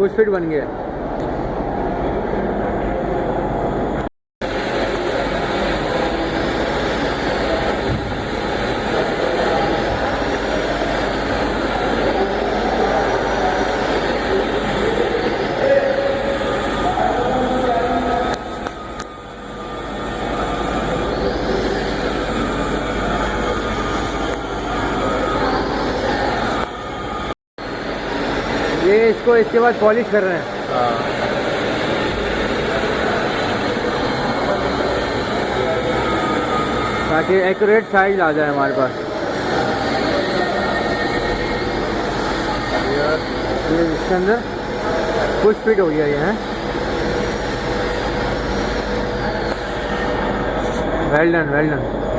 Push fit बन गया। ये इसको इसके बाद पॉलिश कर रहे हैं ताकि एक्यूरेट साइज आ जाए हमारे पास। ये इसके अंदर पुश फिट हो गया ये है। Well done well done.